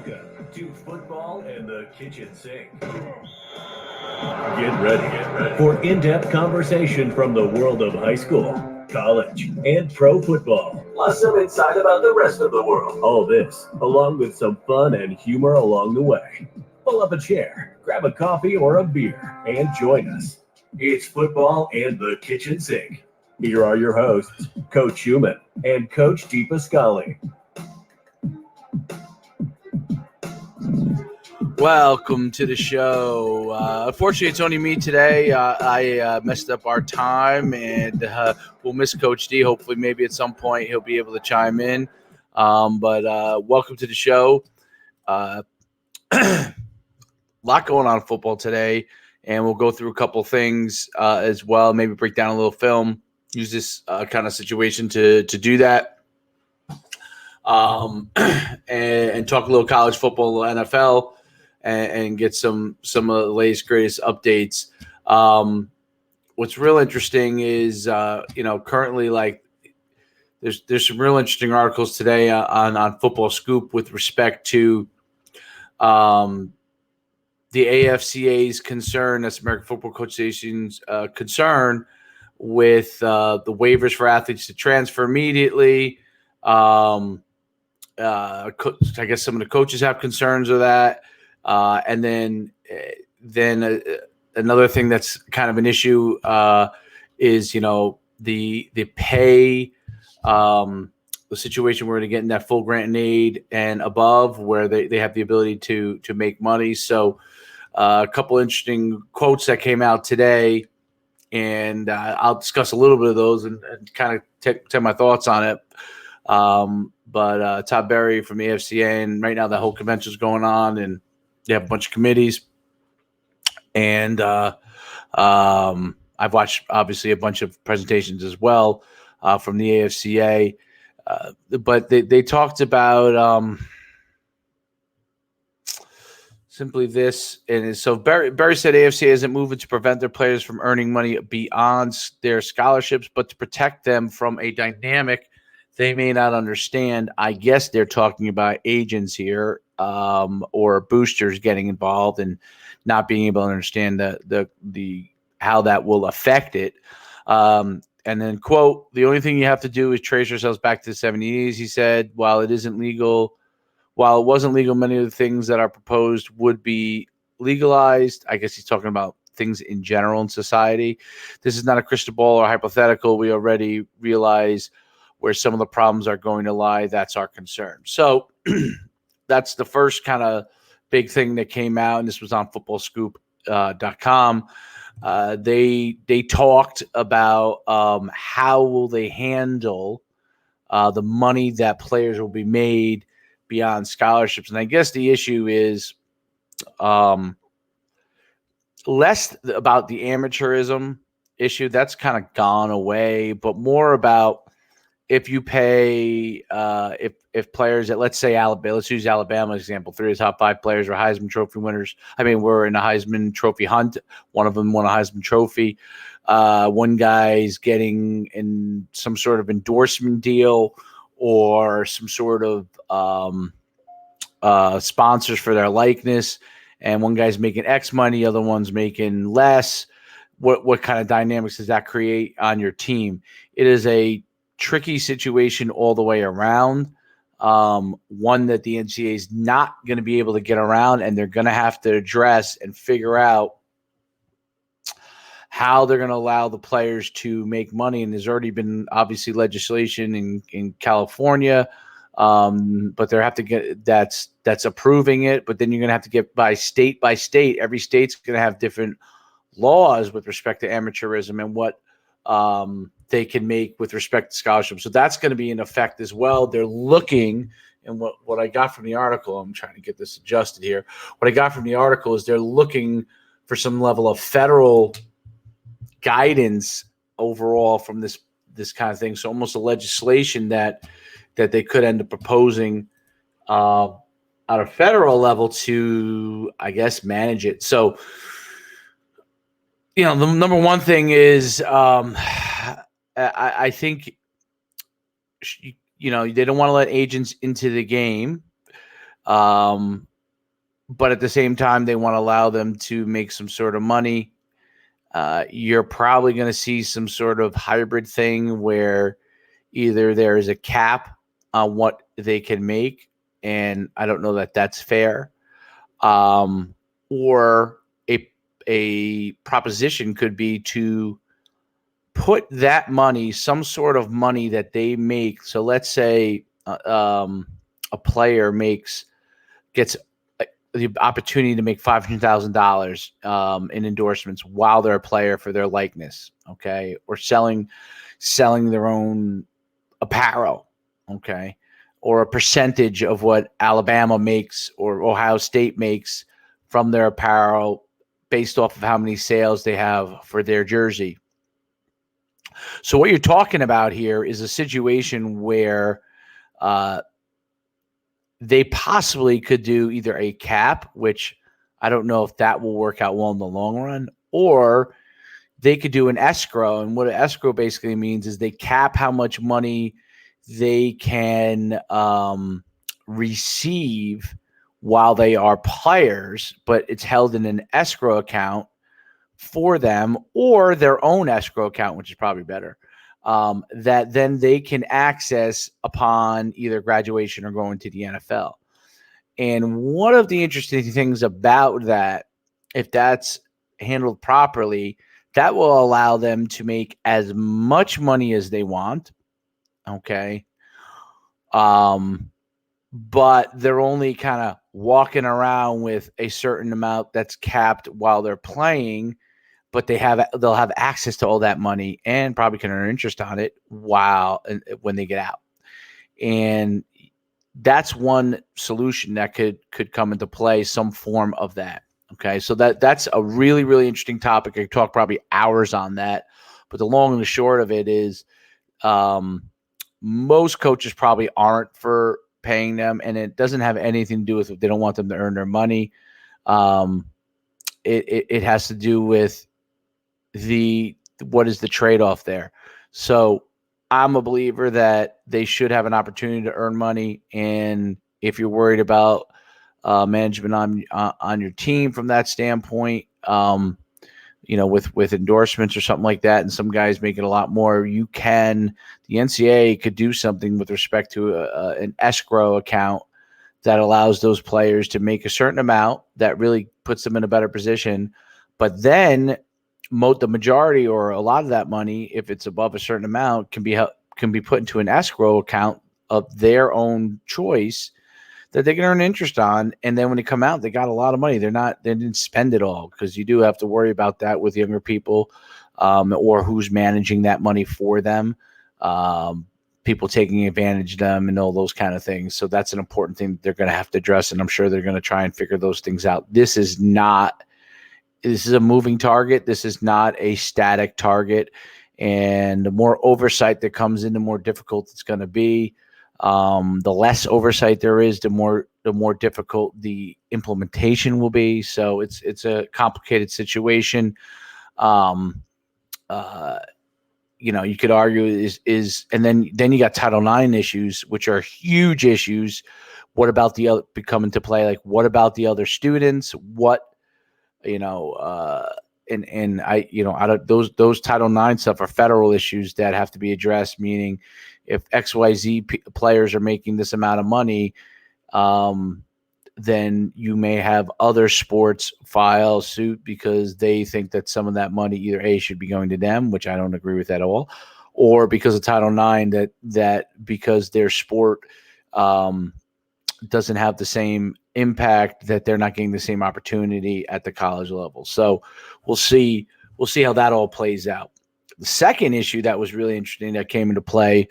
Welcome to Football and the Kitchen Sink. Get ready for in-depth conversation from the world of high school, college, and pro football. Plus some insight about the rest of the world. All this, along with some fun and humor along the way. Pull up a chair, grab a coffee or a beer, and join us. It's Football and the Kitchen Sink. Here are your hosts, Coach Schuman and Coach Colle. Welcome to the show. Unfortunately, it's only me today. I messed up our time, and we'll miss Coach D. Hopefully, maybe at some point he'll be able to chime in. But welcome to the show. A lot going on in football today, and we'll go through a couple things as well. Maybe break down a little film. Use this kind of situation to do that, and talk a little college football, NFL. And get some of the latest, greatest updates. What's real interesting is, currently, like, there's some real interesting articles today on Football Scoop with respect to the AFCA's concern, that's American Football Coach Association's concern with the waivers for athletes to transfer immediately. I guess some of the coaches have concerns with that. And then another thing that's kind of an issue is, the pay, the situation where they're getting that full grant and aid and above, where they have the ability to make money. So a couple interesting quotes that came out today, and I'll discuss a little bit of those and kind of tell my thoughts on it. But Todd Berry from the AFCA, and right now the whole convention is going on, and they have a bunch of committees, and I've watched obviously a bunch of presentations as well from the AFCA, but they talked about simply this, and so Berry said AFCA isn't moving to prevent their players from earning money beyond their scholarships, but to protect them from a dynamic they may not understand. I guess they're talking about agents here, or boosters getting involved and not being able to understand the how that will affect it. And then, quote, "The only thing you have to do is trace yourselves back to the 70s," he said. While it wasn't legal, many of the things that are proposed would be legalized. I guess he's talking about things in general in society. This is not a crystal ball or hypothetical. We already realize where some of the problems are going to lie. That's our concern. So that's the first kind of big thing that came out, and this was on footballscoop.com. They talked about how will they handle the money that players will be made beyond scholarships. And I guess the issue is less about the amateurism issue. That's kind of gone away, but more about if you pay, if players at, let's say, Alabama, let's use Alabama as example, 3 of the top 5 players are Heisman Trophy winners. I mean, we're in a Heisman Trophy hunt. One of them won a Heisman Trophy. One guy's getting in some sort of endorsement deal or some sort of sponsors for their likeness, and one guy's making X money, the other one's making less. What kind of dynamics does that create on your team? It is a tricky situation all the way around, one that the NCAA is not going to be able to get around, and they're going to have to address and figure out how they're going to allow the players to make money. And there's already been obviously legislation in California, but they have to get that's approving it. But then you're going to have to get by state. Every state's going to have different laws with respect to amateurism and what they can make with respect to scholarships. So that's going to be in effect as well. They're looking, and what I got from the article, I'm trying to get this adjusted here. What I got from the article is they're looking for some level of federal guidance overall from this kind of thing. So almost a legislation that they could end up proposing at a federal level to, I guess, manage it. So, the number one thing is I think, they don't want to let agents into the game. But at the same time, they want to allow them to make some sort of money. You're probably going to see some sort of hybrid thing where either there is a cap on what they can make, and I don't know that that's fair, or a proposition could be to put that money, some sort of money that they make. So let's say a player gets the opportunity to make $500,000 in endorsements while they're a player for their likeness, okay, or selling their own apparel, okay, or a percentage of what Alabama makes or Ohio State makes from their apparel based off of how many sales they have for their jersey. So what you're talking about here is a situation where they possibly could do either a cap, which I don't know if that will work out well in the long run, or they could do an escrow. And what an escrow basically means is they cap how much money they can receive while they are players, but it's held in an escrow account for them, or their own escrow account, which is probably better, that then they can access upon either graduation or going to the NFL. And one of the interesting things about that, if that's handled properly, that will allow them to make as much money as they want, okay? But they're only kind of walking around with a certain amount that's capped while they're playing, but they'll have access to all that money and probably can earn interest on it when they get out. And that's one solution that could come into play, some form of that. Okay, so that's a really, really interesting topic. I could talk probably hours on that, but the long and the short of it is most coaches probably aren't for paying them, and it doesn't have anything to do with if they don't want them to earn their money. It has to do with what is the trade-off there. So I'm a believer that they should have an opportunity to earn money, and if you're worried about management on your team from that standpoint, with endorsements or something like that, and some guys making a lot more, the NCAA could do something with respect to an escrow account that allows those players to make a certain amount that really puts them in a better position. But then the majority or a lot of that money, if it's above a certain amount, can be put into an escrow account of their own choice that they can earn interest on. And then when they come out, they got a lot of money. They didn't spend it all, because you do have to worry about that with younger people, or who's managing that money for them, people taking advantage of them and all those kind of things. So that's an important thing that they're going to have to address. And I'm sure they're going to try and figure those things out. This is a moving target. This is not a static target. And the more oversight that comes in, the more difficult it's going to be. The less oversight there is, the more difficult the implementation will be. So it's a complicated situation. You could argue is and then you got Title IX issues, which are huge issues. What about the other come into play? Like, what about the other students? Those Title IX stuff are federal issues that have to be addressed, meaning if XYZ players are making this amount of money, then you may have other sports file suit because they think that some of that money either A, should be going to them, which I don't agree with at all, or because of Title IX that because their sport doesn't have the same impact, that they're not getting the same opportunity at the college level. So we'll see how that all plays out. The second issue that was really interesting that came into play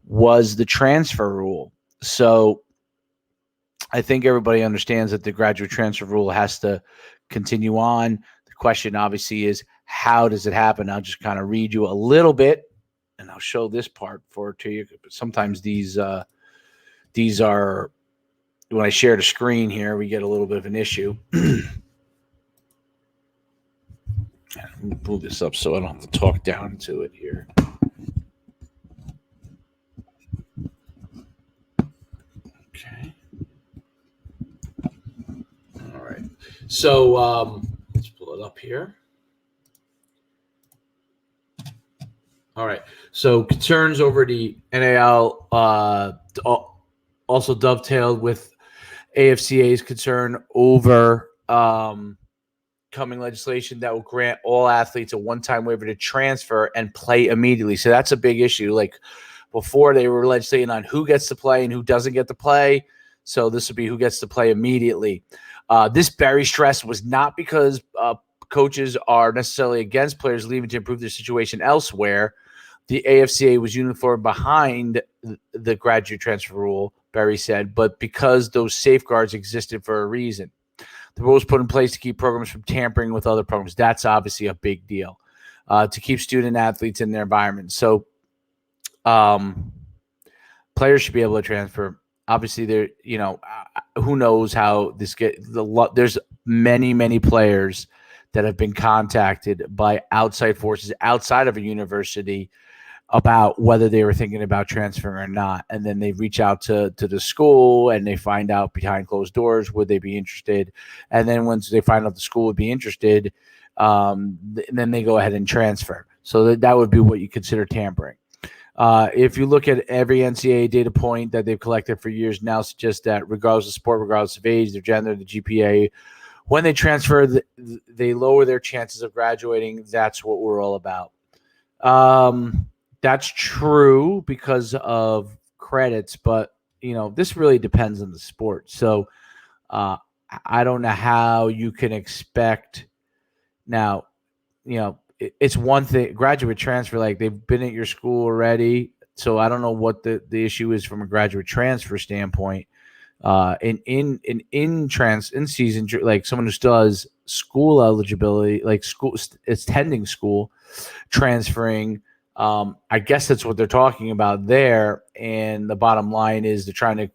was the transfer rule. So I think everybody understands that the graduate transfer rule has to continue on. The question obviously is, how does it happen? I'll just kind of read you a little bit, and I'll show this part to you. Sometimes these are, when I share the screen here, we get a little bit of an issue. Let me pull this up so I don't have to talk down to it here. Okay. So let's pull it up here. All right. So concerns over the NAL also dovetailed with AFCA's concern over coming legislation that will grant all athletes a one-time waiver to transfer and play immediately. So that's a big issue. Like before, they were legislating on who gets to play and who doesn't get to play. So this would be who gets to play immediately. This Berry stress was not because coaches are necessarily against players leaving to improve their situation elsewhere. The AFCA was uniform behind the graduate transfer rule, Berry said, but because those safeguards existed for a reason. The rule was put in place to keep programs from tampering with other programs. That's obviously a big deal, to keep student athletes in their environment. So players should be able to transfer. Obviously, who knows how this there's many players that have been contacted by outside forces outside of a university about whether they were thinking about transferring or not. And then they reach out to the school and they find out behind closed doors, would they be interested? And then once they find out the school would be interested, then they go ahead and transfer. So that would be what you consider tampering. If you look at every NCAA data point that they've collected for years now suggests that regardless of sport, regardless of age, their gender, the GPA, when they transfer, they lower their chances of graduating. That's what we're all about. That's true because of credits, but this really depends on the sport. So I don't know how you can expect now. It's one thing, graduate transfer, like they've been at your school already. So I don't know what the issue is from a graduate transfer standpoint. In season, like someone who still has school eligibility, like school, attending school, transferring. I guess that's what they're talking about there. And the bottom line is they're trying to,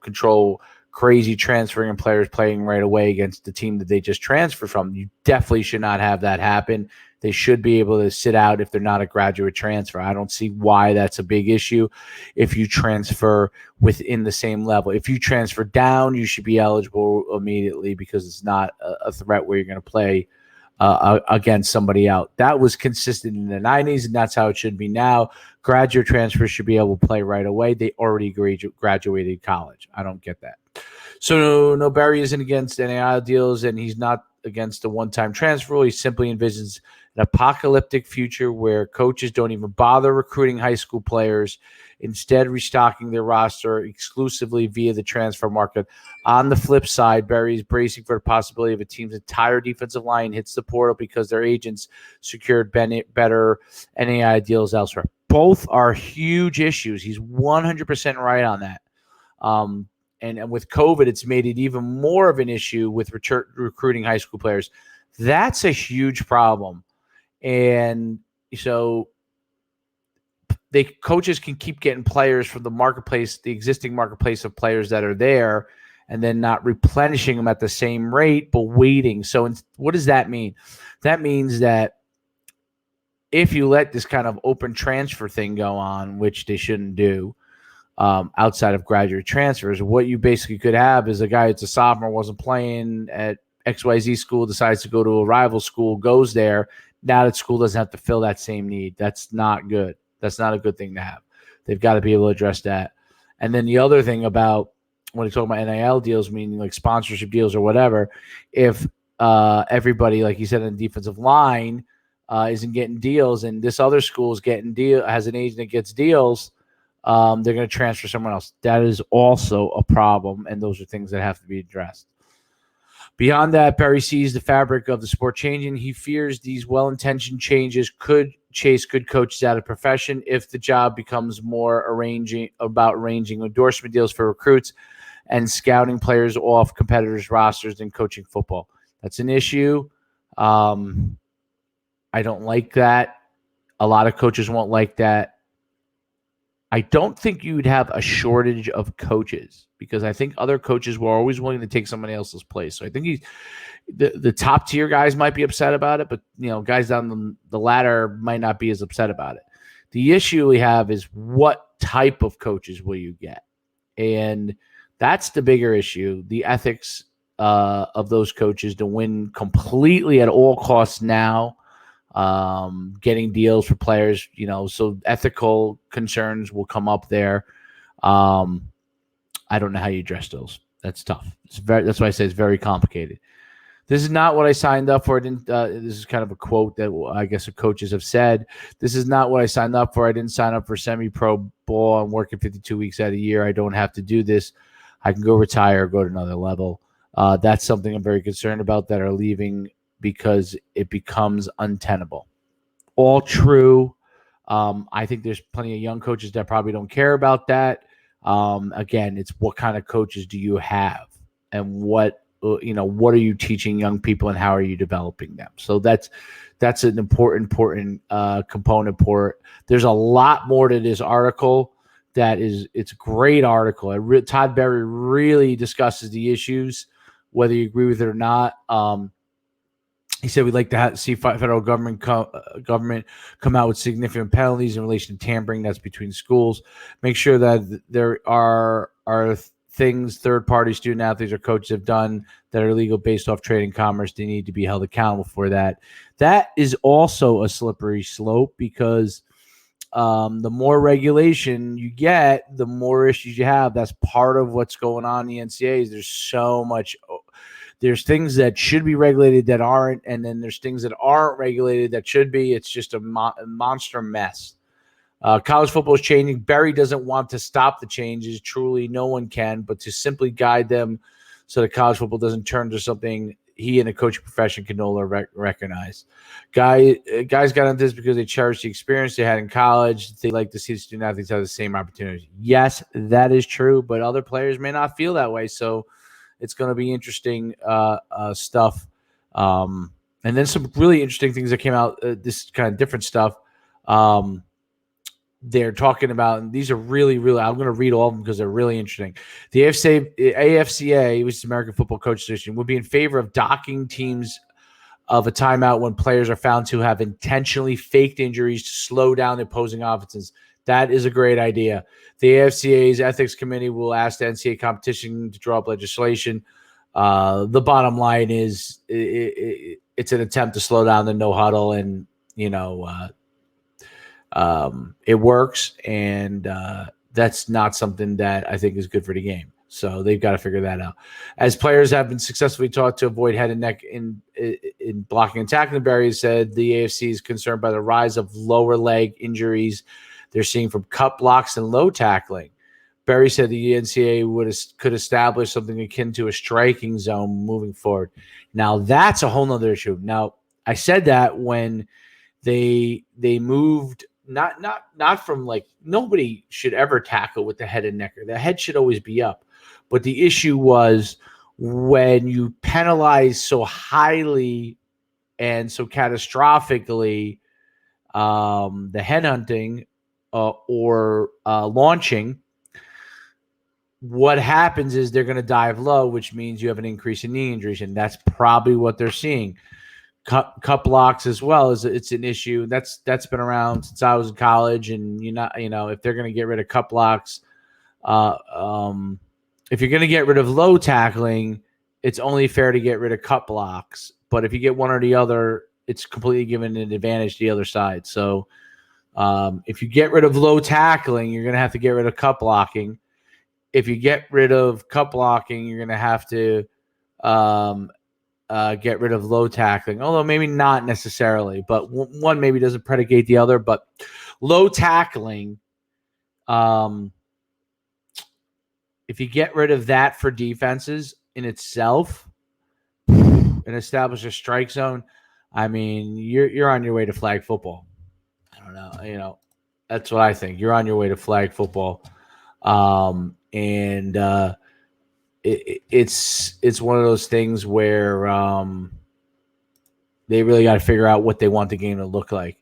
control crazy transferring and players playing right away against the team that they just transferred from. You definitely should not have that happen. They should be able to sit out if they're not a graduate transfer. I don't see why that's a big issue if you transfer within the same level. If you transfer down, you should be eligible immediately because it's not a threat where you're going to play against somebody out. That was consistent in the 90s, and that's how it should be now. Graduate transfers should be able to play right away. They already graduated college. I don't get that. So no, Barry isn't against NIL deals, and he's not against the one-time transfer rule. He simply envisions an apocalyptic future where coaches don't even bother recruiting high school players, instead restocking their roster exclusively via the transfer market. On the flip side, Barry is bracing for the possibility of a team's entire defensive line hits the portal because their agents secured better NAI deals elsewhere. Both are huge issues. He's 100% right on that. And with COVID, it's made it even more of an issue with recruiting high school players. That's a huge problem. And so coaches can keep getting players from the marketplace, the existing marketplace of players that are there, and then not replenishing them at the same rate, but waiting. So what does that mean? That means that if you let this kind of open transfer thing go on, which they shouldn't do, outside of graduate transfers, what you basically could have is a guy that's a sophomore, wasn't playing at XYZ school, decides to go to a rival school, goes there. Now that school doesn't have to fill that same need. That's not good. That's not a good thing to have. They've got to be able to address that. And then the other thing about when you talk about NIL deals, meaning like sponsorship deals or whatever, if everybody, like you said, in the defensive line isn't getting deals, and this other school is has an agent that gets deals, they're going to transfer someone else. That is also a problem, and those are things that have to be addressed. Beyond that, Barry sees the fabric of the sport changing. He fears these well-intentioned changes could chase good coaches out of profession if the job becomes more about arranging endorsement deals for recruits and scouting players off competitors' rosters than coaching football. That's an issue. I don't like that. A lot of coaches won't like that. I don't think you'd have a shortage of coaches because I think other coaches were always willing to take somebody else's place. So I think the top tier guys might be upset about it, but guys down the ladder might not be as upset about it. The issue we have is what type of coaches will you get? And that's the bigger issue, the ethics of those coaches to win completely at all costs now, getting deals for players, so ethical concerns will come up there. I don't know how you address those. That's tough. That's why I say it's very complicated. This is not what I signed up for. This is kind of a quote that I guess the coaches have said. This is not what I signed up for. I didn't sign up for semi-pro ball. I'm working 52 weeks out of the year. I don't have to do this. I can go retire or go to another level. That's something I'm very concerned about, that are leaving because it becomes untenable. All true. I think there's plenty of young coaches that probably don't care about that. Again, it's what kind of coaches do you have, and what are you teaching young people, and how are you developing them? So that's an important component for it. There's a lot more to this article. It's a great article. Todd Berry really discusses the issues, whether you agree with it or not. He said we'd like to see federal government come out with significant penalties in relation to tampering. That's between schools. Make sure that there are things third-party student athletes or coaches have done that are illegal based off trade and commerce. They need to be held accountable for that. That is also a slippery slope, because the more regulation you get, the more issues you have. That's part of what's going on in the NCAAs. There's so much. There's things that should be regulated that aren't, and then there's things that aren't regulated that should be. It's just a monster mess. College football is changing. Berry doesn't want to stop the changes. Truly, no one can, but to simply guide them so that college football doesn't turn to something he and the coaching profession can no longer recognize. Guys got into this because they cherish the experience they had in college. They like to see the student athletes have the same opportunities. Yes, that is true, but other players may not feel that way. So it's going to be interesting stuff. And then some really interesting things that came out, this kind of different stuff. They're talking about, and these are really, really, I'm going to read all of them because they're really interesting. The AFCA, which is the American Football Coaches Association, would be in favor of docking teams of a timeout when players are found to have intentionally faked injuries to slow down the opposing offenses. That is a great idea. The AFCA's ethics committee will ask the NCAA competition to draw up legislation. The bottom line is it's an attempt to slow down the no huddle, and it works, and that's not something that I think is good for the game. So they've got to figure that out. As players have been successfully taught to avoid head and neck in blocking and tackling, Barry said the AFC is concerned by the rise of lower leg injuries they're seeing from cut blocks and low tackling. Berry said the NCAA could establish something akin to a striking zone moving forward. Now, that's a whole nother issue. Now, I said that when they moved, not from like, nobody should ever tackle with the head and neck. The head should always be up. But the issue was when you penalize so highly and so catastrophically the headhunting or launching, what happens is they're going to dive low, which means you have an increase in knee injuries, and that's probably what they're seeing. Cut blocks as well it's an issue that's been around since I was in college, and if they're going to get rid of cut blocks, if you're going to get rid of low tackling, it's only fair to get rid of cut blocks. But if you get one or the other, it's completely giving an advantage to the other side. So if you get rid of low tackling, you're going to have to get rid of cut blocking. If you get rid of cut blocking, you're going to have to get rid of low tackling, although maybe not necessarily, but one maybe doesn't predicate the other. But low tackling, if you get rid of that for defenses in itself and establish a strike zone, I mean, you're on your way to flag football. I don't know, that's what I think. You're on your way to flag football, and it's one of those things where they really got to figure out what they want the game to look like.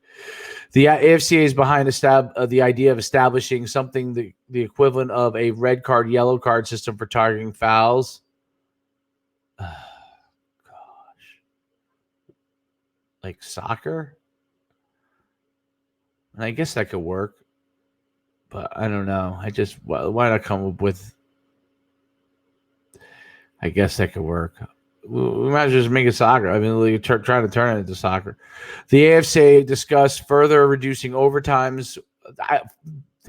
The AFCA is behind the idea of establishing something the equivalent of a red card, yellow card system for targeting fouls. Gosh, like soccer, and I guess that could work, but I don't know. Why not come up with I guess that could work. We might just make it soccer. I mean, trying to turn it into soccer. The AFC discussed further reducing overtimes.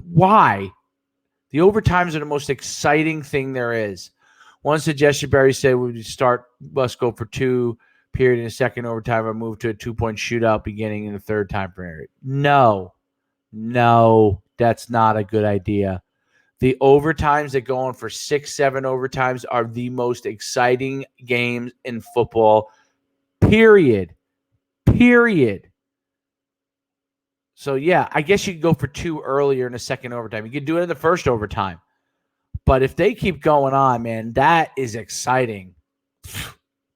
Why? The overtimes are the most exciting thing there is. One suggestion Barry said would must go for 2 period in a second overtime or move to a 2-point shootout beginning in the third time period. No, that's not a good idea. The overtimes that go on for 6-7 overtimes are the most exciting games in football, period. So, yeah, I guess you could go for 2 earlier in the second overtime. You could do it in the first overtime. But if they keep going on, man, that is exciting.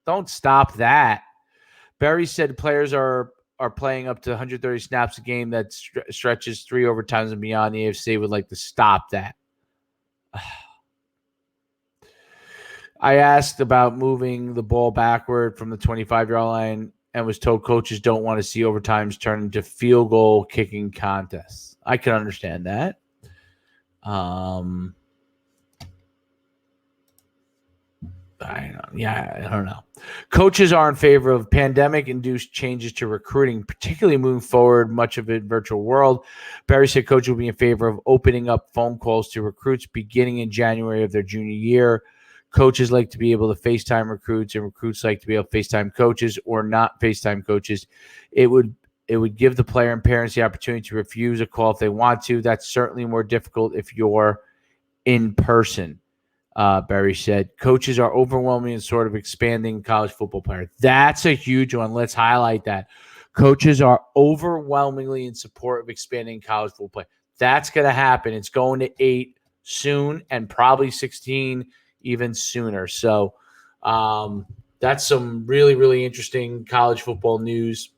Don't stop that. Barry said players are playing up to 130 snaps a game that stretches 3 overtimes and beyond. The AFC would like to stop that. I asked about moving the ball backward from the 25-yard line and was told coaches don't want to see overtimes turn into field goal kicking contests. I can understand that. I don't know. Coaches are in favor of pandemic-induced changes to recruiting, particularly moving forward, much of it virtual world. Barry said coaches will be in favor of opening up phone calls to recruits beginning in January of their junior year. Coaches like to be able to FaceTime recruits, and recruits like to be able to FaceTime coaches or not FaceTime coaches. It would give the player and parents the opportunity to refuse a call if they want to. That's certainly more difficult if you're in person. Barry said coaches are overwhelming and sort of expanding college football players. That's a huge one. Let's highlight that. Coaches are overwhelmingly in support of expanding college football play. That's going to happen. It's going to 8 soon and probably 16 even sooner. So that's some really, really interesting college football news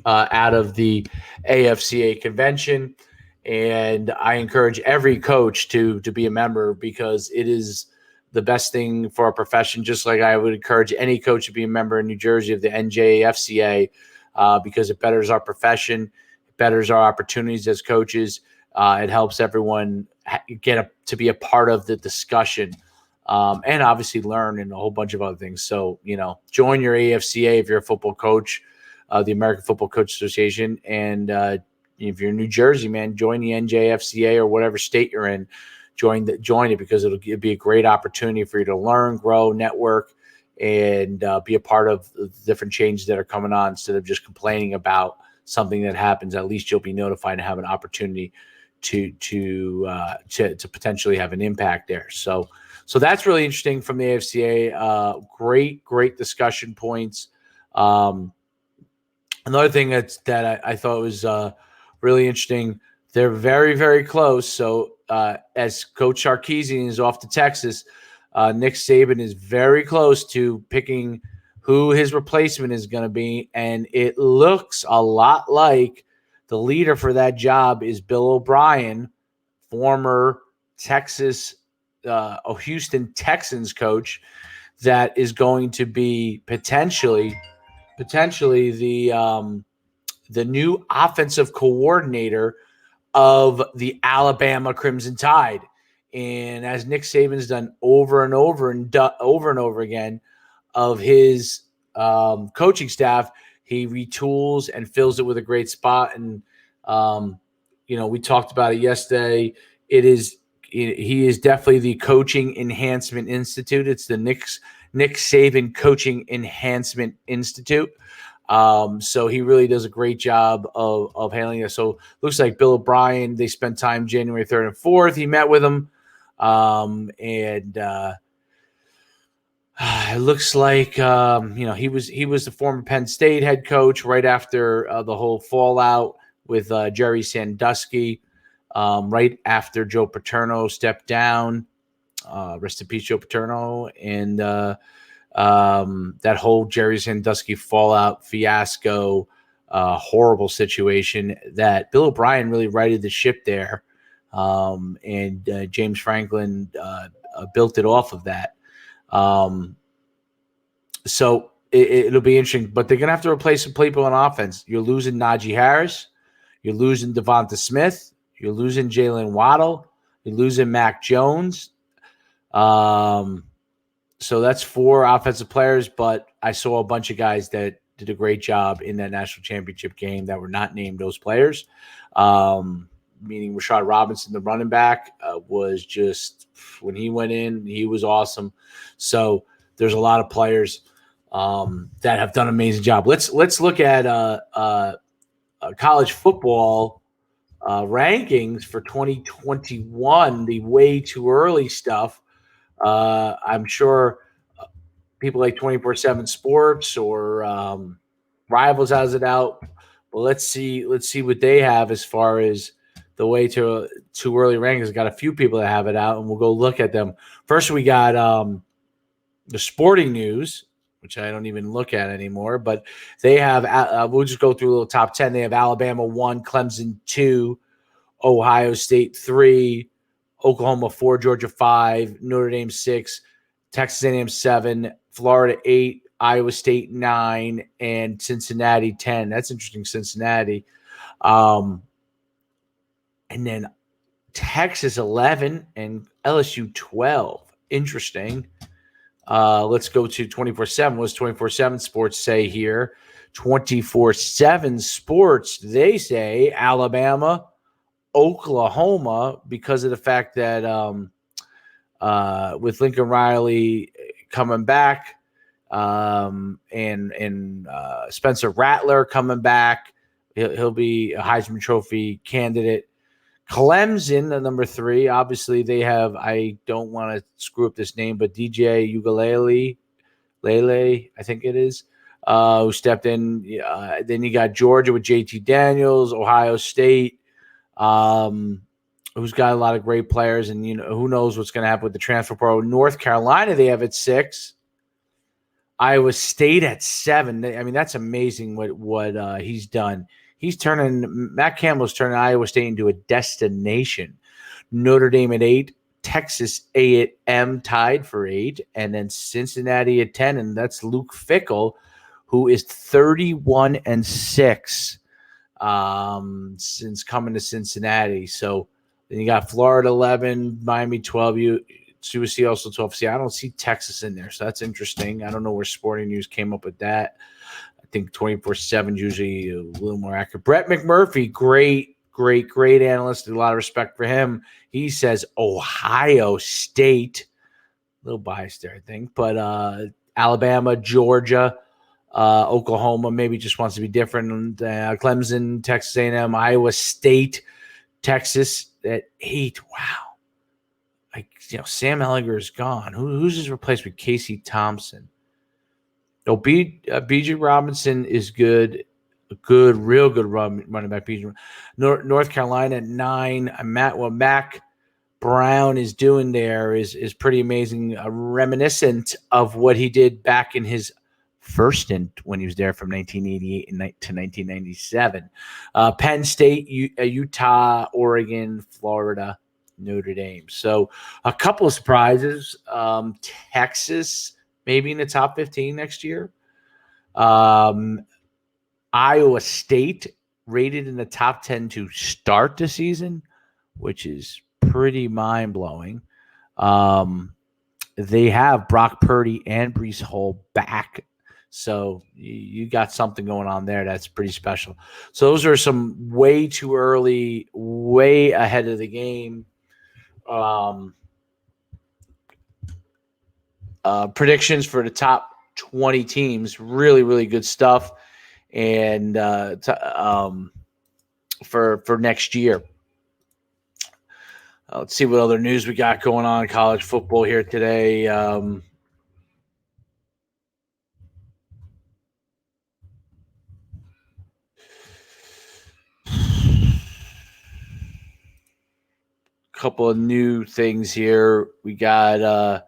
out of the AFCA convention. And I encourage every coach to be a member because it is the best thing for our profession, just like I would encourage any coach to be a member in New Jersey of the NJFCA because it betters our profession, it betters our opportunities as coaches. It helps everyone get to be a part of the discussion and obviously learn and a whole bunch of other things. So, join your AFCA if you're a football coach, the American Football Coach Association, and if you're in New Jersey, man, join the NJFCA or whatever state you're in. Join it because it'll be a great opportunity for you to learn, grow, network, and be a part of the different changes that are coming on instead of just complaining about something that happens. At least you'll be notified and have an opportunity to potentially have an impact there. So that's really interesting from the AFCA. Great discussion points. Another thing that I thought was really interesting. They're very, very close. So as Coach Sarkisian is off to Texas, Nick Saban is very close to picking who his replacement is going to be. And it looks a lot like the leader for that job is Bill O'Brien, former Texas, Houston Texans coach, that is going to be potentially the new offensive coordinator of the Alabama Crimson Tide. And as Nick Saban's done over and over again of his coaching staff, he retools and fills it with a great spot. And, we talked about it yesterday. He is definitely the Coaching Enhancement Institute. It's the Nick Saban Coaching Enhancement Institute. So he really does a great job of handling it. So looks like Bill O'Brien, they spent time January 3rd and 4th. He met with him. It looks like, he was the former Penn State head coach right after the whole fallout with Jerry Sandusky, right after Joe Paterno stepped down. Rest in peace, Joe Paterno. And that whole Jerry Sandusky fallout fiasco, horrible situation that Bill O'Brien really righted the ship there. And James Franklin built it off of that. So it'll be interesting, but they're going to have to replace some people on offense. You're losing Najee Harris. You're losing Devonta Smith. You're losing Jalen Waddle. You're losing Mac Jones. So that's 4 offensive players, but I saw a bunch of guys that did a great job in that national championship game that were not named those players. Meaning Rashad Robinson, the running back, was just, when he went in, he was awesome. So there's a lot of players that have done an amazing job. Let's look at college football rankings for 2021, the way too early stuff. I'm sure people like 24/7 Sports or Rivals has it out. But let's see what they have as far as the way too early rankings. Got a few people that have it out, and we'll go look at them. First, we got the Sporting News, which I don't even look at anymore. But they have. We'll just go through a little top 10. They have Alabama 1, Clemson 2, Ohio State 3, Oklahoma 4, Georgia 5, Notre Dame 6, Texas A&M 7, Florida 8, Iowa State 9, and Cincinnati 10. That's interesting, Cincinnati. And then Texas 11 and LSU 12. Interesting. Let's go to 24/7. What does 24/7 Sports say here? 24/7 Sports, they say Alabama, Oklahoma, because of the fact that with Lincoln Riley coming back and Spencer Rattler coming back, he'll be a Heisman Trophy candidate. Clemson, number 3, obviously they have, I don't want to screw up this name, but DJ Ugalele, I think it is, who stepped in. Then you got Georgia with JT Daniels, Ohio State, who's got a lot of great players, and who knows what's going to happen with the transfer portal. North Carolina, they have at 6. Iowa State at 7. I mean, that's amazing what he's done. Matt Campbell's turning Iowa State into a destination. Notre Dame at 8, Texas A&M tied for 8, and then Cincinnati at 10, and that's Luke Fickell, who is 31-6 since coming to Cincinnati. So then you got Florida 11, Miami 12, USC also 12. See, I don't see Texas in there, so that's interesting. I don't know where Sporting News came up with that. I think 24/7 is usually a little more accurate. Brett McMurphy, great analyst. A lot of respect for him. He says Ohio State. A little biased there, I think. But Alabama, Georgia, Oklahoma maybe just wants to be different. Clemson, Texas A&M, Iowa State, Texas at 8. Wow. Sam Ehlinger is gone. Who's his replacement? Casey Thompson. B.J. Robinson is good. Real good running back. North Carolina at 9. What Mac Brown is doing there is pretty amazing. Reminiscent of what he did back in his first stint when he was there from 1988 to 1997. Penn State, Utah, Oregon, Florida, Notre Dame. So a couple of surprises. Texas maybe in the top 15 next year. Iowa State rated in the top 10 to start the season, which is pretty mind-blowing. They have Brock Purdy and Breece Hall back. So you got something going on there that's pretty special. So those are some way too early, way ahead of the game predictions for the top 20 teams. Really, really good stuff. And for next year. Let's see what other news we got going on in college football here today. Couple of new things here. We got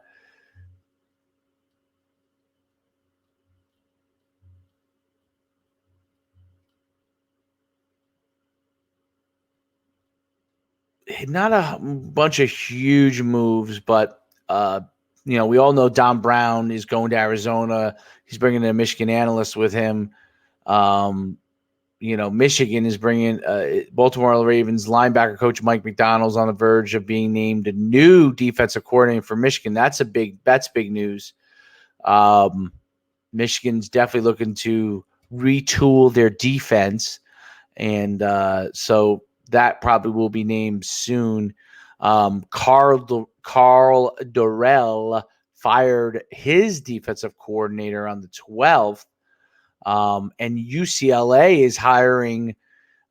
not a bunch of huge moves, but we all know Don Brown is going to Arizona. He's bringing a Michigan analyst with him. Michigan is bringing Baltimore Ravens linebacker coach Mike McDonald's on the verge of being named a new defensive coordinator for Michigan. That's big news. Michigan's definitely looking to retool their defense, and so that probably will be named soon. Carl Dorrell fired his defensive coordinator on the 12th, and UCLA is hiring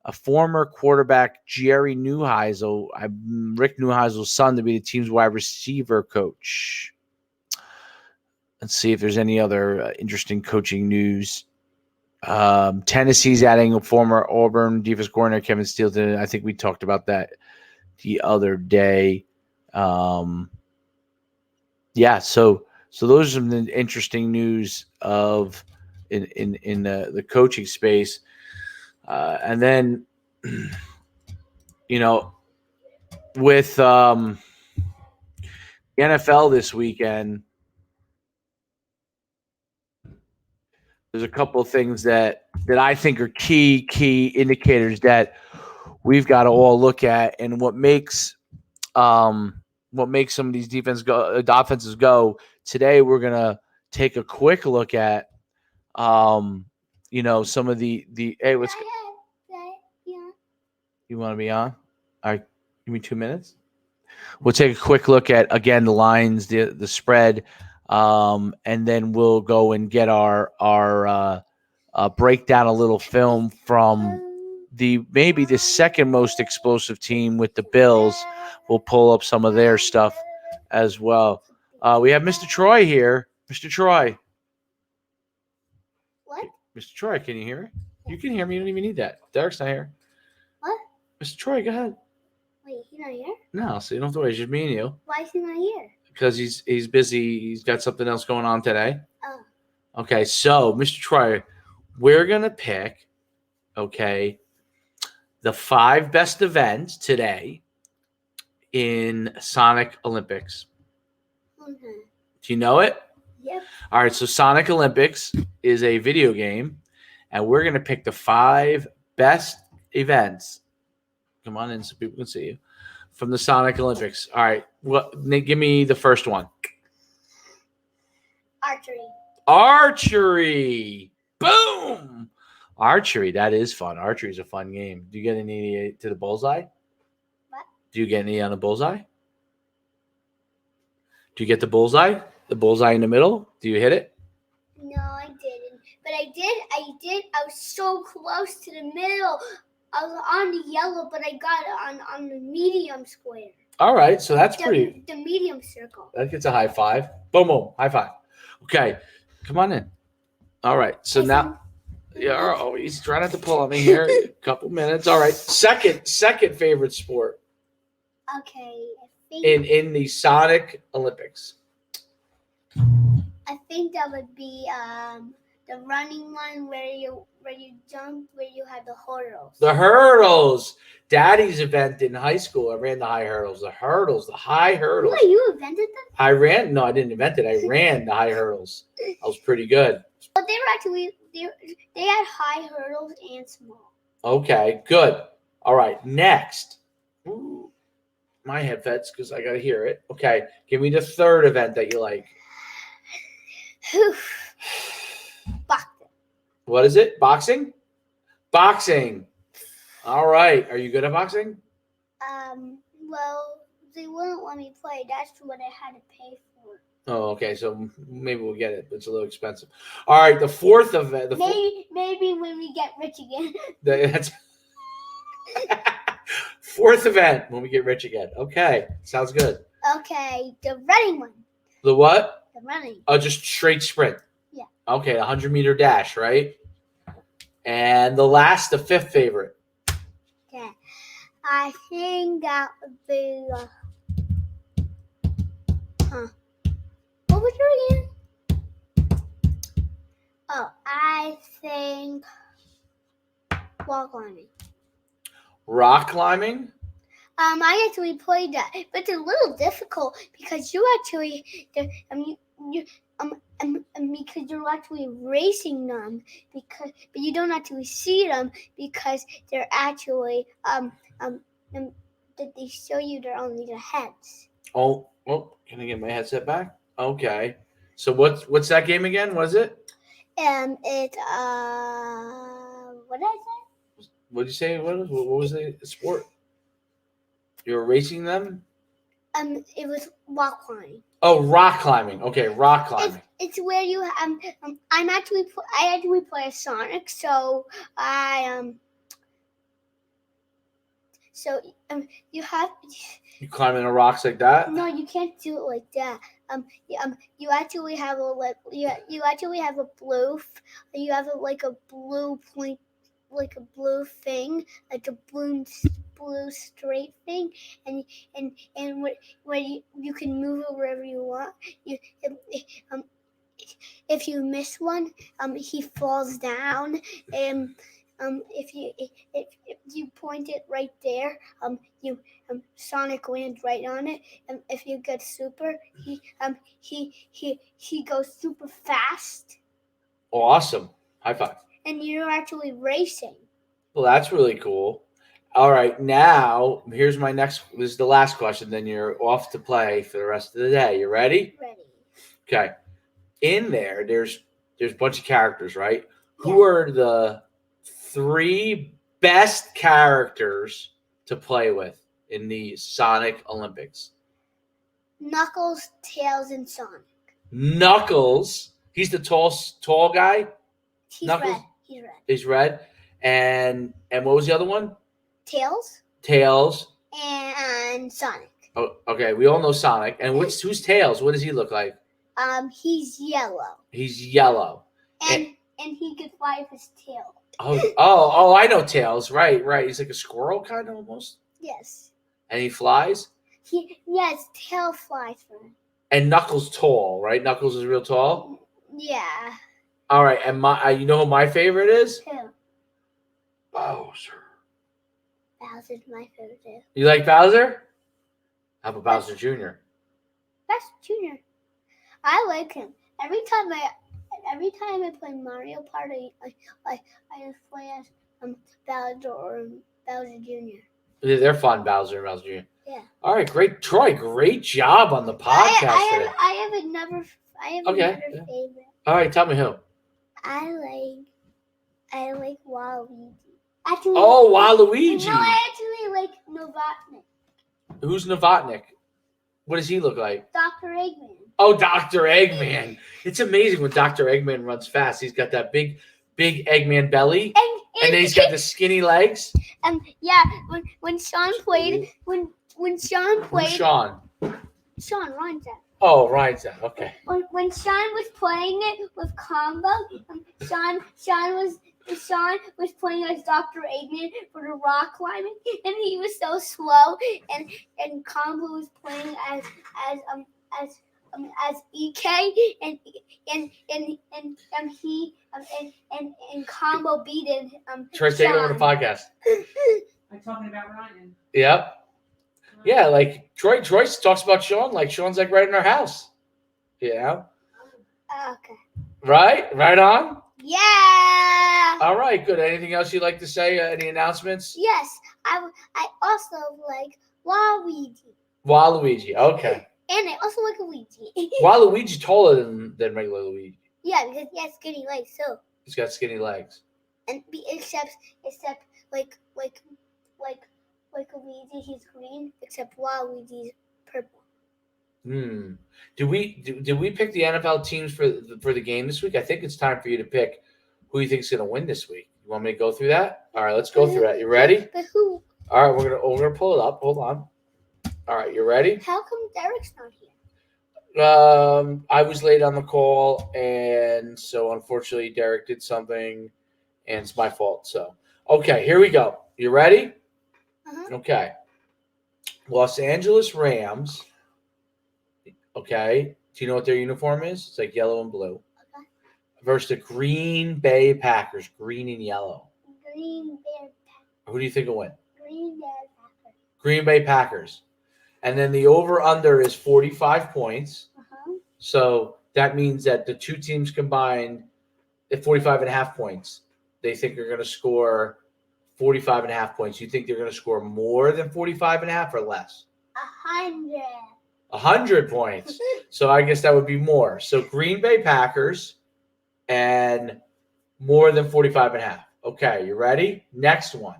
a former quarterback, Jerry Neuheisel, Rick Neuheisel's son, to be the team's wide receiver coach. Let's see if there's any other interesting coaching news. Tennessee's adding a former Auburn defense coordinator, Kevin Steelton. I think we talked about that the other day. Yeah, so those are some interesting news of in the coaching space, and then with the NFL this weekend, there's a couple of things that I think are key indicators that we've got to all look at, and what makes some of these offenses go. Today we're gonna take a quick look at some of the hey, what's you want to be on? All right, give me 2 minutes. We'll take a quick look at, again, the lines, the spread, and then we'll go and get our break down a little film from maybe the second most explosive team with the Bills. We'll pull up some of their stuff as well. We have Mr. Troy here. Mr. Troy. What? Mr. Troy, can you hear me? You can hear me. You don't even need that. Derek's not here. What? Mr. Troy, go ahead. Wait, he's not here? No, so you don't have to worry. It's just me and you. Why is he not here? Because he's busy. He's got something else going on today. Oh. Okay, so Mr. Troy, we're gonna pick, the 5 best events today in Sonic Olympics. Okay. Do you know it? Yep. All right, so Sonic Olympics is a video game, and we're gonna pick the 5 best events. Come on in so people can see you. From the Sonic Olympics. All right. Give me the first one. Archery. Boom. Archery. That is fun. Archery is a fun game. Do you get any to the bullseye? What? Do you get any on the bullseye? Do you get the bullseye? The bullseye in the middle? Do you hit it? No, I didn't. But I did. I was so close to the middle. I was on the yellow, but I got it on the medium square. All right, so that's the medium circle. That gets a high five. Boom, boom, high five. Okay, come on in. All right, so now, he's trying not to pull on me here. A couple minutes. All right, second favorite sport. Okay, in the Sonic Olympics. I think that would be the running one where you jump, where you have the hurdles. The hurdles. Daddy's event in high school. I ran the high hurdles. The high hurdles. What, you invented them? No, I didn't invent it. I ran the high hurdles. I was pretty good. But they were actually, they had high hurdles and small. Okay, good. All right, next. Ooh, my headphones, because I got to hear it. Okay, give me the third event that you like. Boxing. What is it? Boxing? Boxing. All right. Are you good at boxing? Well, they wouldn't let me play. That's what I had to pay for. Oh, okay. So maybe we'll get it. It's a little expensive. All right. The fourth event. Maybe when we get rich again. That's fourth event when we get rich again. Okay. Sounds good. Okay. The running one. The what? The running. Oh, just straight sprint. Yeah. Okay. 100-meter dash, right? And the fifth favorite. Okay. I think that would be. What was your again? Oh, I think wall climbing. Rock climbing? I actually played that, but it's a little difficult because because you're actually racing them but you don't actually see them because they're actually that they show you they're only their heads. Oh, can I get my headset back? Okay. So what's that game again? What is it? It's what did I say? What did you say? What was the sport? You were racing them? It was rock climbing. Oh, rock climbing. Okay, rock climbing. It's where you I actually play a Sonic, so you have. You climb in the rocks like that? No, you can't do it like that. You actually have you actually have a blue. You have a blue point, like a blue thing, like a blue straight thing, and where you can move it wherever you want. If you miss one, he falls down. If you point it right there, you Sonic lands right on it. If you get super, he goes super fast. Awesome. High five. And you're actually racing. Well, that's really cool. All right, now here's my next. This is the last question. Then you're off to play for the rest of the day. You ready? Ready. Okay. In there's a bunch of characters, right? Yeah. Who are the 3 best characters to play with in the Sonic Olympics? Knuckles, Tails, and Sonic. Knuckles. He's the tall guy. He's Knuckles? red. He's red. He's red. And what was the other one? Tails. Tails. And Sonic. Oh, okay. We all know Sonic. And who's Tails? What does he look like? He's yellow. He's yellow. And he can fly with his tail. Oh! I know Tails. Right. He's like a squirrel, kind of almost. Yes. And he flies. His tail flies for him. And Knuckles tall, right? Knuckles is real tall. Yeah. All right. And you know who my favorite is? Who? Bowser. Bowser's my favorite too. You like Bowser? How about Bowser Jr.? That's Junior. I like him. Every time I play Mario Party, I just play as Bowser or Bowser Jr. They're fun, Bowser and Bowser Jr. Yeah. All right, great, Troy. Great job on the podcast today. I have another favorite. All right, tell me who. I like Waluigi. Actually, Waluigi. No, I actually like Novotnik. Who's Novotnik? What does he look like? Dr. Eggman. Oh, Dr. Eggman. It's amazing when Dr. Eggman runs fast. He's got that big Eggman belly. And then he's got the skinny legs. Yeah, when Sean played Sean Ryan's that. Oh, Ryan's that. Okay. When Sean was playing it with Combo, Sean was playing as Dr. Eggman for the rock climbing, and he was so slow, and Combo was playing as EK, and Combo beat him. Try to take it over the podcast. I'm talking about Ryan. Yep. Yeah, like Troy talks about Sean like Sean's like right in our house. Yeah. Okay. Right on. Yeah. All right, good. Anything else you'd like to say? Any announcements? Yes, I also like Waluigi. Waluigi, okay. And I also like Luigi. Waluigi's taller than regular Luigi. Yeah, because he has skinny legs too. He's got skinny legs. And except like Luigi, he's green. Except Waluigi's purple. Did we pick the NFL teams for the game this week? I think it's time for you to pick who you think is going to win this week. You want me to go through that? All right, let's go through that. You ready? But who? All right, we're gonna pull it up. Hold on. All right, you ready? How come Derek's not here? I was late on the call, and so unfortunately Derek did something, and it's my fault. So, okay, here we go. You ready? Uh-huh. Okay. Los Angeles Rams. Okay. Do you know what their uniform is? It's like yellow and blue. Okay. Versus the Green Bay Packers, green and yellow. Green Bay Packers. Who do you think will win? Green Bay Packers. Green Bay Packers. And then the over-under is 45 points. Uh-huh. So that means that the two teams combined at 45.5 points, they think they're going to score 45.5 points. You think they're going to score more than 45.5 or less? 100. 100 points. So I guess that would be more. So Green Bay Packers and more than 45.5. Okay, you ready? Next one.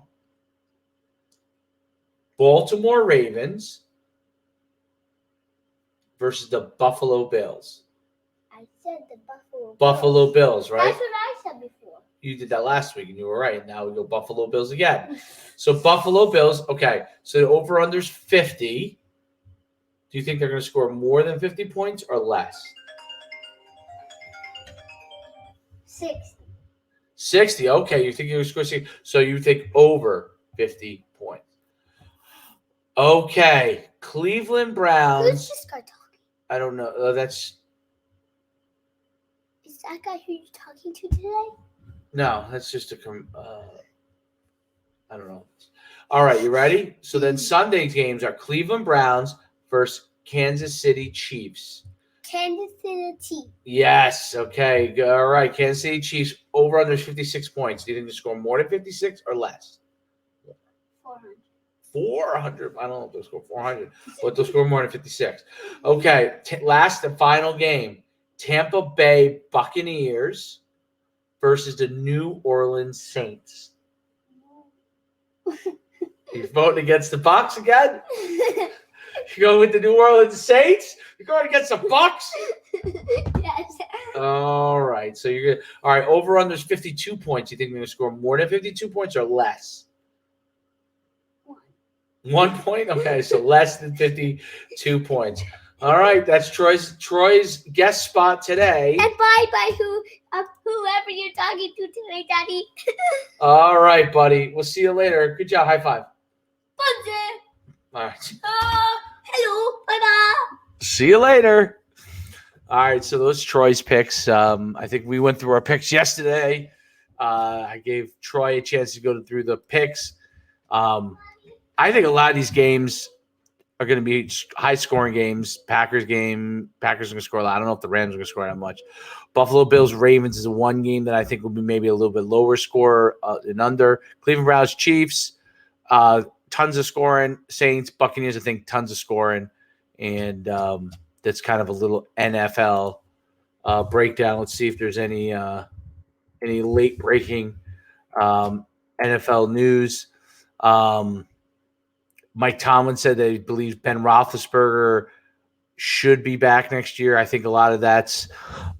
Baltimore Ravens versus the Buffalo Bills. I said the Buffalo Buffalo Bills, right? That's what I said before. You did that last week, and you were right. Now we go Buffalo Bills again. So Buffalo Bills, okay. So the over-under's 50. Do you think they're going to score more than 50 points or less? 60. 60. Okay, you think you're going to score 60. So you think over 50 points. Okay, Cleveland Who's Browns. this guy talking? I don't know. Is that guy who you're talking to today? No, that's just a I don't know. All right, you ready? So then Sunday's games are Cleveland Browns versus Kansas City Chiefs. Kansas City. Yes. Okay. All right. Kansas City Chiefs over under 56 points. Do you think they score more than 56 or less? 400. 400. I don't know if they'll score 400, but they'll score more than 56. Okay. Last and final game. Tampa Bay Buccaneers versus the New Orleans Saints. You're voting against the Bucs again? You go with the New Orleans Saints? You're going against the Bucs? Yes. All right. So you're good. All right. Over under 52 points. You think they're going to score more than 52 points or less? 1 point? Okay. So less than 52 points. All right. That's Troy's guest spot today. And bye whoever you're talking to today, Daddy. All right, buddy. We'll see you later. Good job. High five. Bye. All right. Hello. Bye-bye. See you later. All right, so those Troy's picks. I think we went through our picks yesterday. I gave Troy a chance to go through the picks. I think a lot of these games are going to be high-scoring games. Packers are going to score a lot. I don't know if the Rams are going to score that much. Buffalo Bills Ravens is one game that I think will be maybe a little bit lower score and under. Cleveland Browns Chiefs, tons of scoring. Saints Buccaneers, I think tons of scoring. And that's kind of a little NFL breakdown. Let's see if there's any late breaking NFL news. Mike Tomlin said that he believes Ben Roethlisberger should be back next year. I think a lot of that's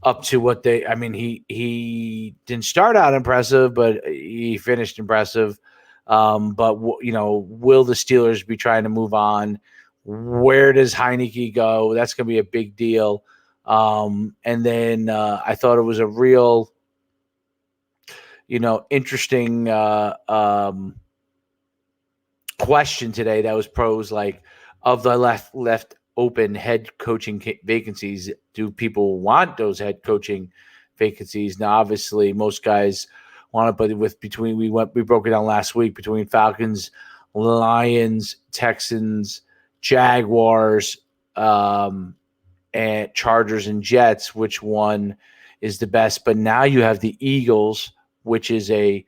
up to what they. I mean, he didn't start out impressive, but he finished impressive. But will the Steelers be trying to move on? Where does Heineke go? That's going to be a big deal. And then I thought it was a real, interesting question today that was posed, like, of the left open head coaching vacancies, do people want those head coaching vacancies? Now, obviously, most guys want it, but we broke it down last week between Falcons, Lions, Texans, Jaguars, and Chargers and Jets, which one is the best? But now you have the Eagles, which is a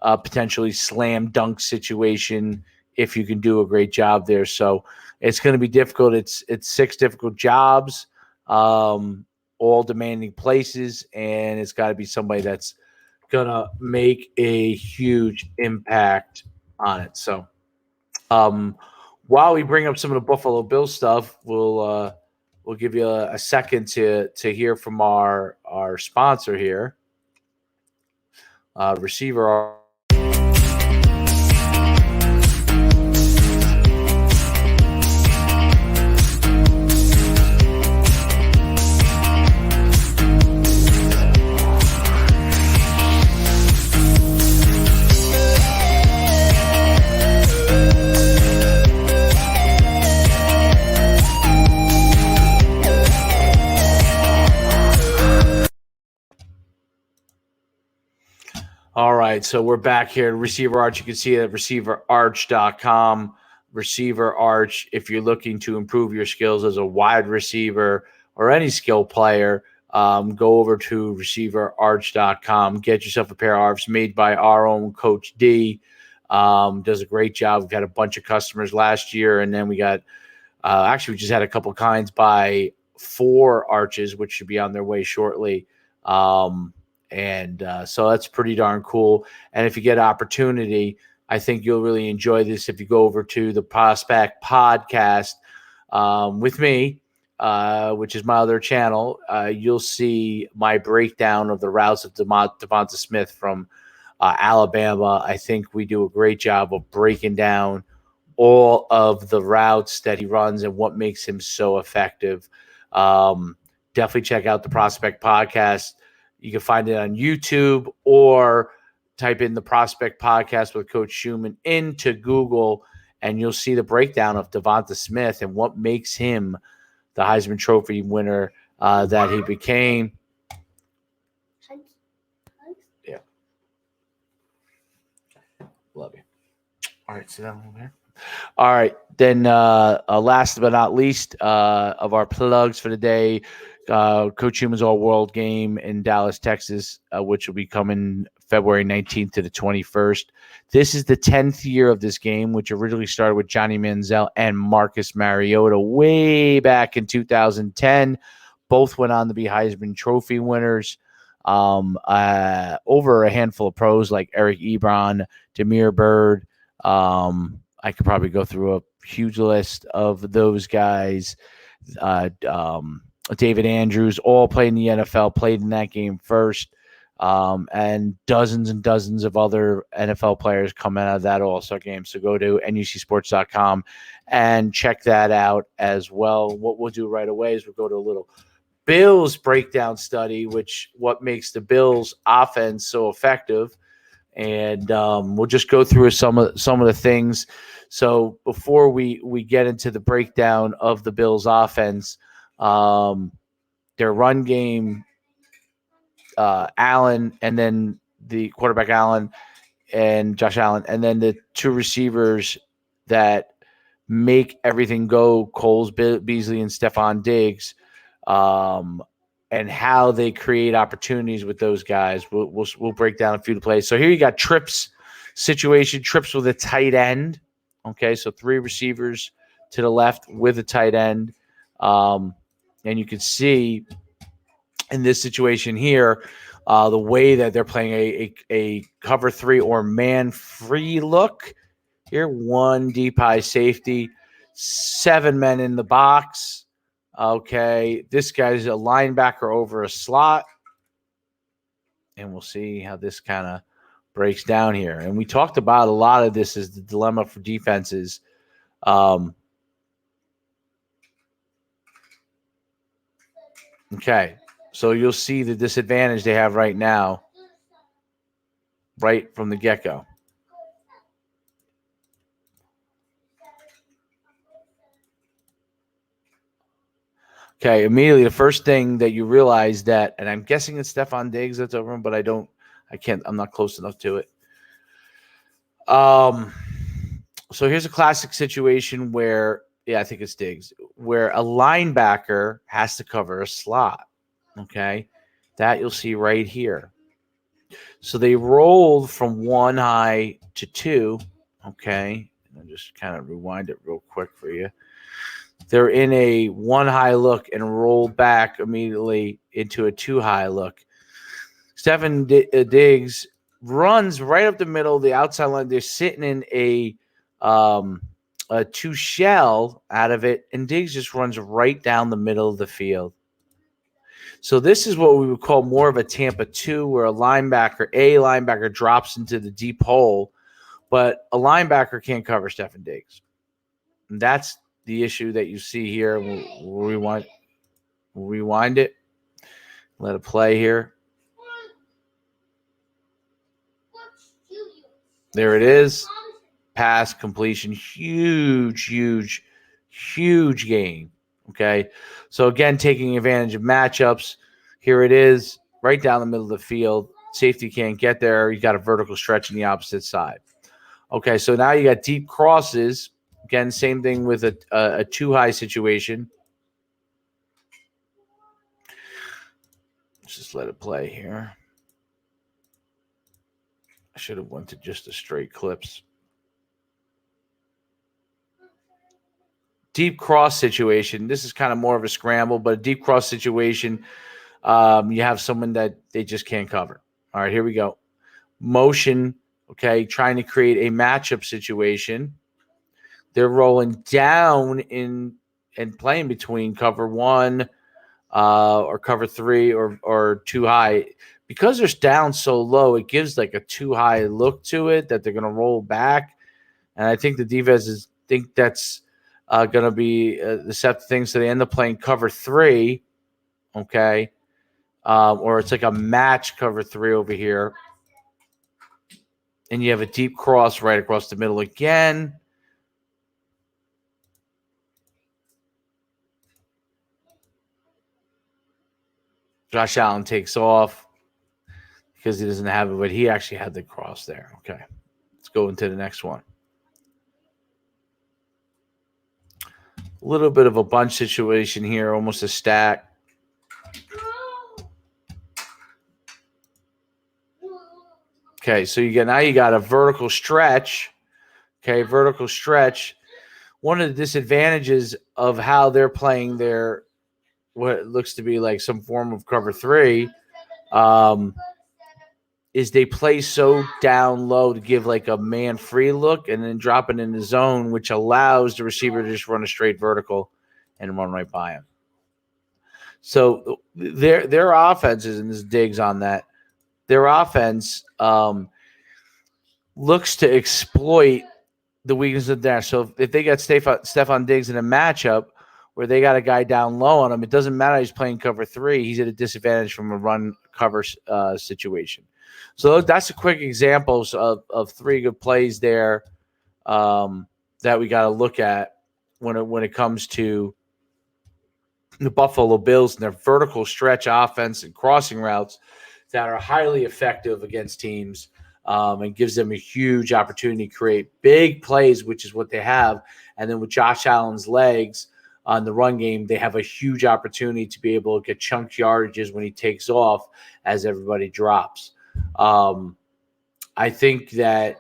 potentially slam dunk situation if you can do a great job there. So it's going to be difficult. It's 6 difficult jobs, all demanding places, and it's got to be somebody that's going to make a huge impact on it. So while we bring up some of the Buffalo Bills stuff, we'll give you a second to hear from our sponsor here, Receiver. All right, so we're back here at Receiver Arch. You can see it at receiverarch.com. Receiver Arch, if you're looking to improve your skills as a wide receiver or any skill player, go over to receiverarch.com. Get yourself a pair of arms made by our own Coach D. Does a great job. We've had a bunch of customers last year, and then we got Actually, we just had a couple kinds by 4 arches, which should be on their way shortly. So that's pretty darn cool. And if you get opportunity, I think you'll really enjoy this if you go over to the Prospect Podcast with me, which is my other channel. You'll see my breakdown of the routes of Devonta Smith from Alabama. I think we do a great job of breaking down all of the routes that he runs and what makes him so effective. Definitely check out the Prospect Podcast. You can find it on YouTube or type in the Prospect Podcast with Coach Schuman into Google, and you'll see the breakdown of Devonta Smith and what makes him the Heisman Trophy winner that he became. Yeah. Love you. All right, sit down over here. All right, then last but not least of our plugs for the day, Coach Schuman's All-World Game in Dallas, Texas, which will be coming February 19th to the 21st. This is the 10th year of this game, which originally started with Johnny Manziel and Marcus Mariota way back in 2010. Both went on to be Heisman Trophy winners. Over a handful of pros like Eric Ebron, Demir Bird. I could probably go through a huge list of those guys. David Andrews, all played in the NFL, played in that game first. And dozens of other NFL players come out of that All-Star game. So go to NUCsports.com and check that out as well. What we'll do right away is we'll go to a little Bills breakdown study, which what makes the Bills offense so effective. And we'll just go through some of the things. So before we get into the breakdown of the Bills offense, their run game, Allen, and then the quarterback Allen and Josh Allen, and then the 2 receivers that make everything go, Coles Beasley and Stephon Diggs, and how they create opportunities with those guys. We'll break down a few plays. So here you got trips situation, trips with a tight end. Okay, so 3 receivers to the left with a tight end. And you can see in this situation here, the way that they're playing a cover 3 or man free look. Here, 1 deep high safety, 7 men in the box. Okay, this guy's a linebacker over a slot. And we'll see how this kind of breaks down here. And we talked about a lot of this as the dilemma for defenses. Okay, so you'll see the disadvantage they have right now, right from the get-go. Okay, immediately the first thing that you realize that, and I'm guessing it's Stephon Diggs that's over him, but I'm not close enough to it. So here's a classic situation where, I think it's Diggs, where a linebacker has to cover a slot. Okay, that you'll see right here. So they rolled from 1 high to 2. Okay, I'll just kind of rewind it real quick for you. They're in a 1 high look and roll back immediately into a 2 high look. Stephon Diggs runs right up the middle of the outside line. They're sitting in a 2 shell out of it, and Diggs just runs right down the middle of the field. So this is what we would call more of a Tampa 2, where a linebacker drops into the deep hole, but a linebacker can't cover Stephon Diggs. And that's the issue that you see here. We'll rewind it. Let it play here. There it is. Pass completion. Huge gain. Okay. So again, taking advantage of matchups. Here it is, right down the middle of the field. Safety can't get there. You got a vertical stretch on the opposite side. Okay, so now you got deep crosses. Again, same thing with a 2 high situation. Let's just let it play here. I should have went to just the straight clips. deep cross situation. This is kind of more of a scramble, but a deep cross situation, you have someone that they just can't cover. All right, here we go. Motion, okay, trying to create a matchup situation. They're rolling down in and playing between cover 1 or cover 3 or too high. Because they're down so low, it gives like a too high look to it that they're going to roll back. And I think the defenses think that's going to be the set of things. So they end up playing cover 3, okay? Or it's like a match cover 3 over here. And you have a deep cross right across the middle again. Josh Allen takes off because he doesn't have it, but he actually had the cross there. Okay, let's go into the next one. A little bit of a bunch situation here, almost a stack. Okay, so you got a vertical stretch. Okay, vertical stretch. One of the disadvantages of how they're playing their what looks to be like some form of cover 3 is they play so down low to give like a man free look and then drop it in the zone, which allows the receiver to just run a straight vertical and run right by him. So their offenses, and this digs on that, their offense looks to exploit the weakness of there. So if they got Stephon Diggs in a matchup where they got a guy down low on him, it doesn't matter he's playing cover 3. He's at a disadvantage from a run cover situation. So that's a quick examples of 3 good plays there that we got to look at when it comes to the Buffalo Bills and their vertical stretch offense and crossing routes that are highly effective against teams and gives them a huge opportunity to create big plays, which is what they have. And then with Josh Allen's legs on the run game, they have a huge opportunity to be able to get chunk yardages when he takes off as everybody drops. I think that,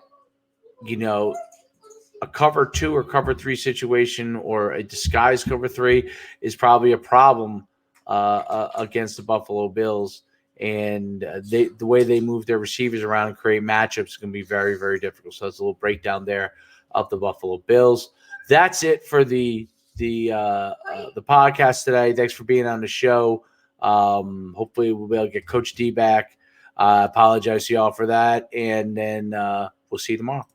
a cover 2 or cover 3 situation or a disguised cover 3 is probably a problem against the Buffalo Bills. And the way they move their receivers around and create matchups is going to be very, very difficult. So that's a little breakdown there of the Buffalo Bills. That's it for the podcast today. Thanks for being on the show. Hopefully we'll be able to get Coach D back. I apologize to y'all for that. And then we'll see you tomorrow.